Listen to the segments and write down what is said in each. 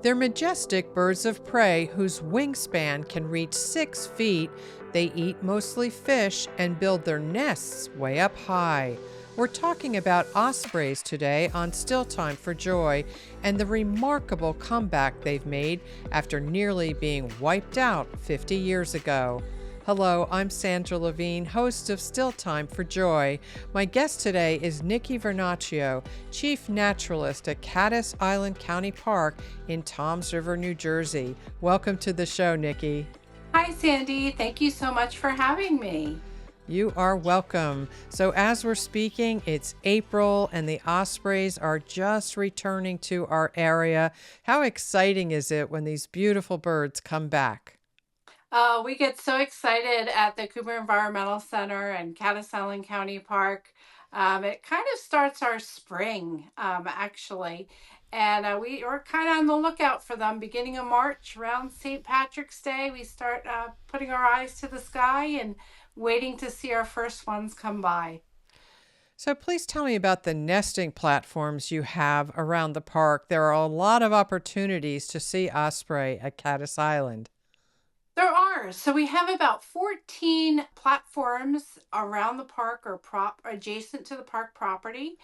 They're majestic birds of prey whose wingspan can reach 6 feet. They eat mostly fish and build their nests way up high. We're talking about ospreys today on Still Time for Joy and the remarkable comeback they've made after nearly being wiped out 50 years ago. Hello, I'm Sandra Levine, host of Still Time for Joy. My guest today is Nikki Vernachio, Chief Naturalist at Cattus Island County Park in Toms River, New Jersey. Welcome to the show, Nikki. Hi, Sandy. Thank you so much for having me. You are welcome. So as we're speaking, it's April and the ospreys are just returning to our area. How exciting is it when these beautiful birds come back? We get so excited at the Cooper Environmental Center and Cattus Island County Park. It kind of starts our spring, actually. And we are kind of on the lookout for them beginning of March around St. Patrick's Day. We start putting our eyes to the sky and waiting to see our first ones come by. So please tell me about the nesting platforms you have around the park. There are a lot of opportunities to see osprey at Cattus Island. There are. So we have about 14 platforms around the park or adjacent to the park property.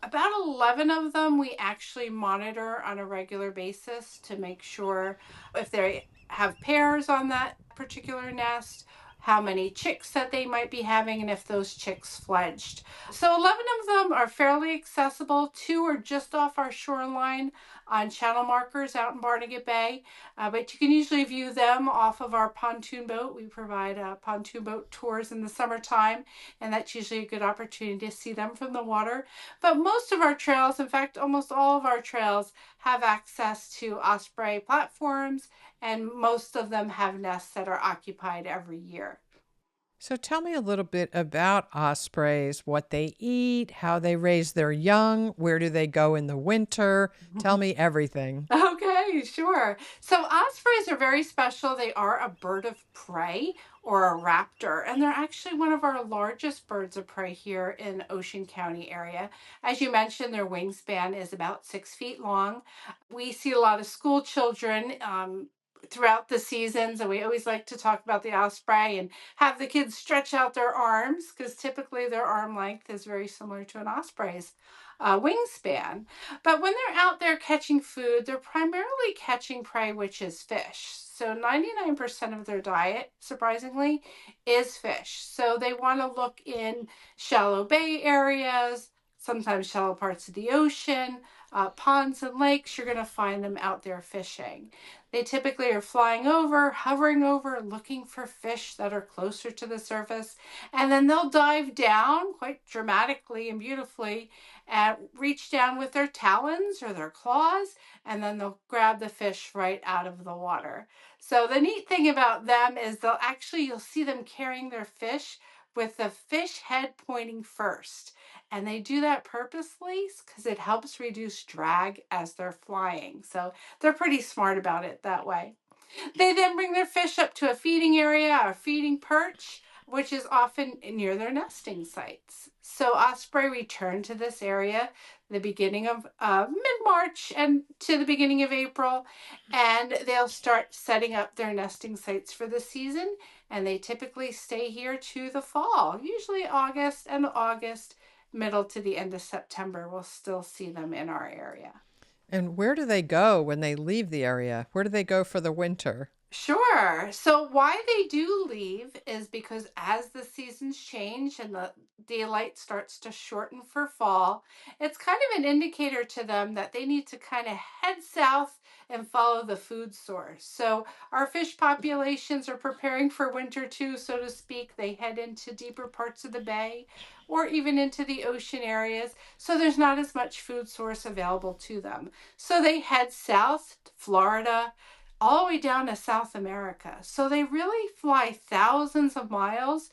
About 11 of them we actually monitor on a regular basis to make sure if they have pairs on that particular nest, how many chicks that they might be having, and if those chicks fledged. So 11 of them are fairly accessible. Two are just off our shoreline on channel markers out in Barnegat Bay, but you can usually view them off of our pontoon boat. We provide pontoon boat tours in the summertime, and that's usually a good opportunity to see them from the water. But most of our trails, in fact, almost all of our trails, have access to osprey platforms, and most of them have nests that are occupied every year. So tell me a little bit about ospreys, what they eat, how they raise their young, where do they go in the winter? Tell me everything. Okay, sure. So ospreys are very special. They are a bird of prey or a raptor, and they're actually one of our largest birds of prey here in Ocean County area. As you mentioned, their wingspan is about 6 feet long. We see a lot of school children throughout the seasons, and we always like to talk about the osprey and have the kids stretch out their arms because typically their arm length is very similar to an osprey's wingspan. But when they're out there catching food, they're primarily catching prey, which is fish. So 99% of their diet, surprisingly, is fish. So they want to look in shallow bay areas, sometimes shallow parts of the ocean, ponds and lakes. You're going to find them out there fishing. They typically are flying over, hovering over, looking for fish that are closer to the surface. And then they'll dive down quite dramatically and beautifully and reach down with their talons or their claws, and then they'll grab the fish right out of the water. So the neat thing about them is you'll see them carrying their fish with the fish head pointing first. And they do that purposely because it helps reduce drag as they're flying. So they're pretty smart about it that way. They then bring their fish up to a feeding area, a feeding perch, which is often near their nesting sites. So osprey return to this area the beginning of mid-March and to the beginning of April, and they'll start setting up their nesting sites for the season, and they typically stay here to the fall, usually August, middle to the end of September. We'll still see them in our area. And where do they go when they leave the area? Where do they go for the winter? Sure. So why they do leave is because as the seasons change and the daylight starts to shorten for fall, it's kind of an indicator to them that they need to kind of head south and follow the food source. So our fish populations are preparing for winter too, so to speak. They head into deeper parts of the bay or even into the ocean areas. So there's not as much food source available to them. So they head south to Florida, all the way down to South America. So they really fly thousands of miles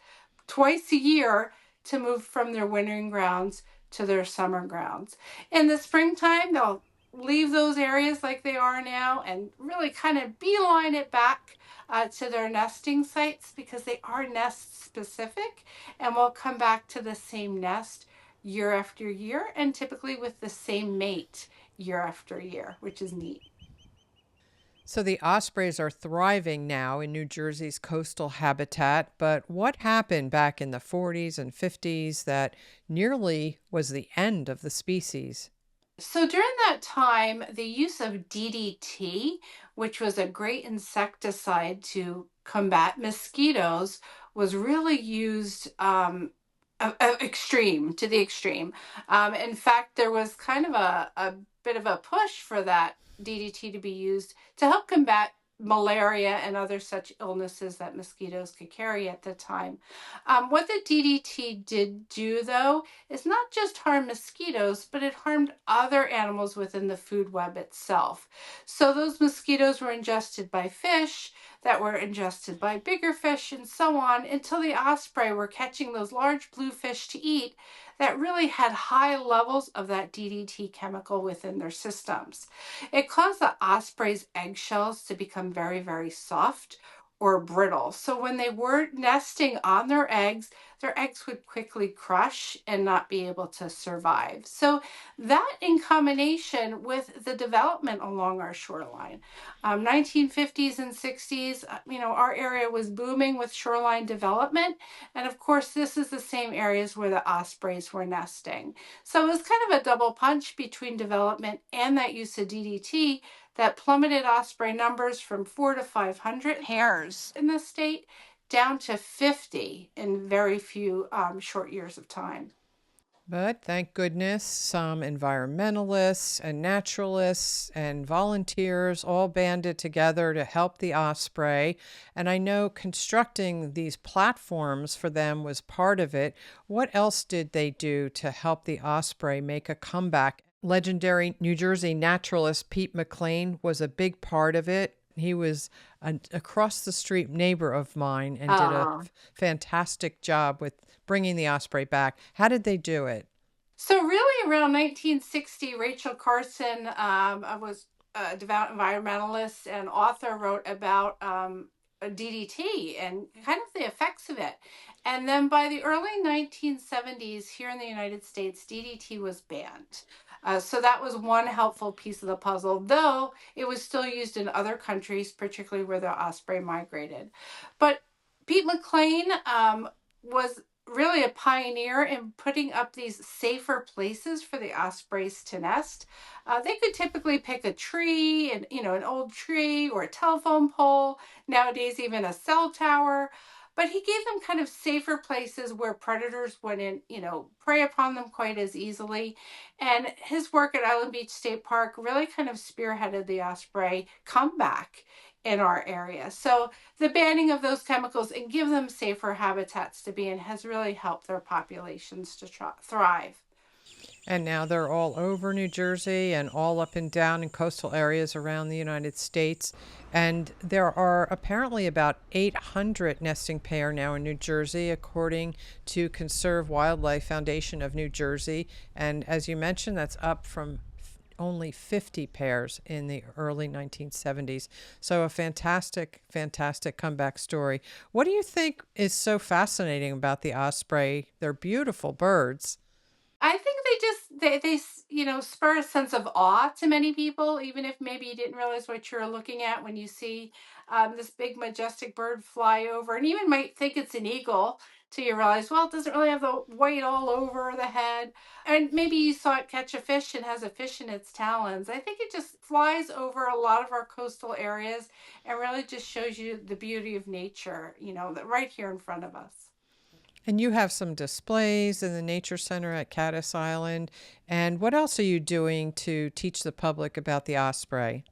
twice a year to move from their wintering grounds to their summer grounds. In the springtime, they'll leave those areas like they are now and really kind of beeline it back to their nesting sites because they are nest specific and will come back to the same nest year after year and typically with the same mate year after year, which is neat. So the ospreys are thriving now in New Jersey's coastal habitat, but what happened back in the 40s and 50s that nearly was the end of the species? So during that time, the use of DDT, which was a great insecticide to combat mosquitoes, was really used extreme to the extreme. In fact, there was kind of a bit of a push for that DDT to be used to help combat malaria and other such illnesses that mosquitoes could carry at the time. What the DDT did do, though, is not just harm mosquitoes, but it harmed other animals within the food web itself. So those mosquitoes were ingested by fish that were ingested by bigger fish and so on until the osprey were catching those large blue fish to eat that really had high levels of that DDT chemical within their systems. It caused the osprey's eggshells to become very, very soft or brittle. So when they were nesting on their eggs would quickly crush and not be able to survive. So that in combination with the development along our shoreline, 1950s and 60s, our area was booming with shoreline development. And of course, this is the same areas where the ospreys were nesting. So it was kind of a double punch between development and that use of DDT that plummeted osprey numbers from 4 to 500 pairs in the state down to 50 in very few short years of time. But thank goodness, some environmentalists and naturalists and volunteers all banded together to help the osprey. And I know constructing these platforms for them was part of it. What else did they do to help the osprey make a comeback? Legendary New Jersey naturalist Pete McLain was a big part of it. He was an across the street neighbor of mine and did a Uh, fantastic job with bringing the osprey back. How did they do it? so really around 1960, Rachel Carson was a devout environmentalist and author, wrote about DDT and kind of the effects of it. And then by the early 1970s, here in the United States, DDT was banned. So that was one helpful piece of the puzzle, though it was still used in other countries, particularly where the osprey migrated. But Pete McLain was really a pioneer in putting up these safer places for the ospreys to nest. They could typically pick a tree, and an old tree or a telephone pole. Nowadays, even a cell tower. But he gave them kind of safer places where predators wouldn't, prey upon them quite as easily. And his work at Island Beach State Park really kind of spearheaded the osprey comeback in our area. So the banning of those chemicals and give them safer habitats to be in has really helped their populations to thrive. And now they're all over New Jersey and all up and down in coastal areas around the United States. And there are apparently about 800 nesting pair now in New Jersey, according to Conserve Wildlife Foundation of New Jersey. And as you mentioned, that's up from only 50 pairs in the early 1970s. So a fantastic, fantastic comeback story. What do you think is so fascinating about the osprey? They're beautiful birds. I think they spur a sense of awe to many people, even if maybe you didn't realize what you're looking at when you see this big majestic bird fly over, and even might think it's an eagle till you realize, well, it doesn't really have the white all over the head, and maybe you saw it catch a fish and has a fish in its talons. I think it just flies over a lot of our coastal areas and really just shows you the beauty of nature, that right here in front of us. And you have some displays in the Nature Center at Cattus Island. And what else are you doing to teach the public about the osprey?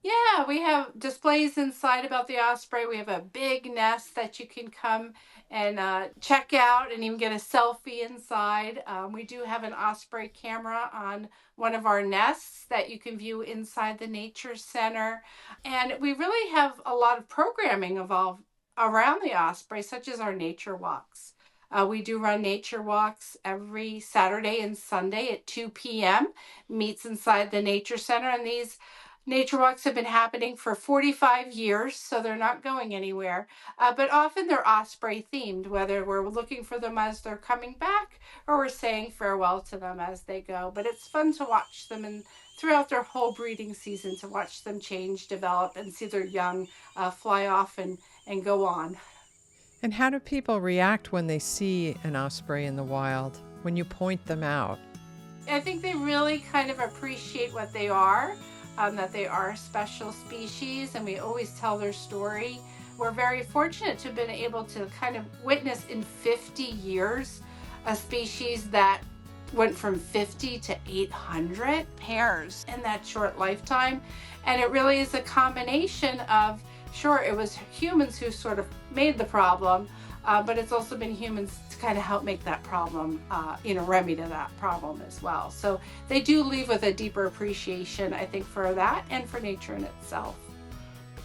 Yeah, we have displays inside about the osprey. We have a big nest that you can come and check out and even get a selfie inside. We do have an osprey camera on one of our nests that you can view inside the Nature Center. And we really have a lot of programming evolved around the osprey, such as our nature walks. We do run nature walks every Saturday and Sunday at 2 p.m. Meets inside the Nature Center, and these nature walks have been happening for 45 years, so they're not going anywhere. But often they're osprey themed, whether we're looking for them as they're coming back or we're saying farewell to them as they go. But it's fun to watch them and throughout their whole breeding season to watch them change, develop, and see their young fly off and go on. And how do people react when they see an osprey in the wild, when you point them out? I think they really kind of appreciate what they are, that they are a special species, and we always tell their story. We're very fortunate to have been able to kind of witness in 50 years a species that went from 50 to 800 pairs in that short lifetime. And it really is a combination of, sure, it was humans who sort of made the problem, but it's also been humans to kind of help make that problem, remedy that problem as well. So they do leave with a deeper appreciation, I think, for that and for nature in itself.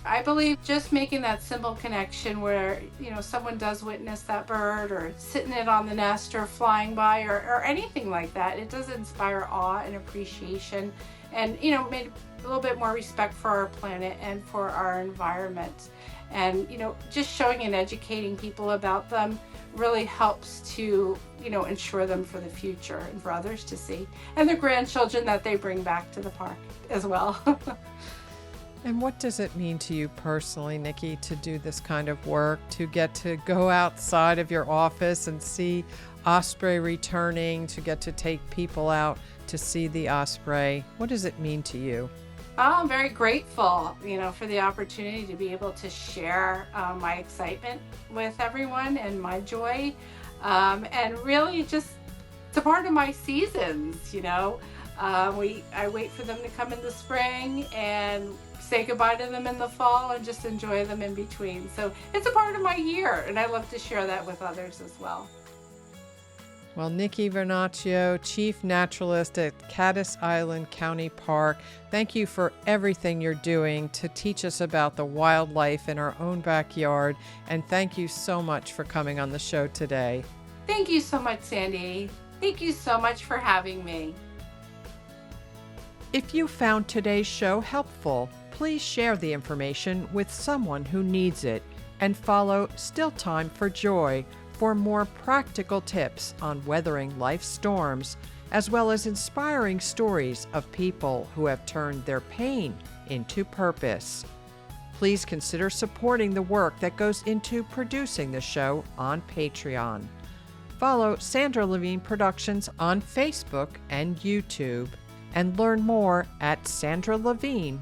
I believe just making that simple connection where, someone does witness that bird or sitting it on the nest or flying by or anything like that, it does inspire awe and appreciation and, made a little bit more respect for our planet and for our environment. And, just showing and educating people about them really helps to, ensure them for the future and for others to see. And their grandchildren that they bring back to the park as well. And what does it mean to you personally, Nikki, to do this kind of work, to get to go outside of your office and see osprey returning, to get to take people out to see the osprey? What does it mean to you? I'm very grateful, for the opportunity to be able to share my excitement with everyone and my joy. And really just, it's a part of my seasons, I wait for them to come in the spring and say goodbye to them in the fall and just enjoy them in between. So it's a part of my year, and I love to share that with others as well. Well, Nikki Vernachio, Chief Naturalist at Cattus Island County Park, thank you for everything you're doing to teach us about the wildlife in our own backyard, and thank you so much for coming on the show today. Thank you so much, Sandy. Thank you so much for having me. If you found today's show helpful, please share the information with someone who needs it and follow Still Time for Joy for more practical tips on weathering life's storms, as well as inspiring stories of people who have turned their pain into purpose. Please consider supporting the work that goes into producing the show on Patreon. Follow Sandra Levine Productions on Facebook and YouTube, and learn more at sandralevine.com.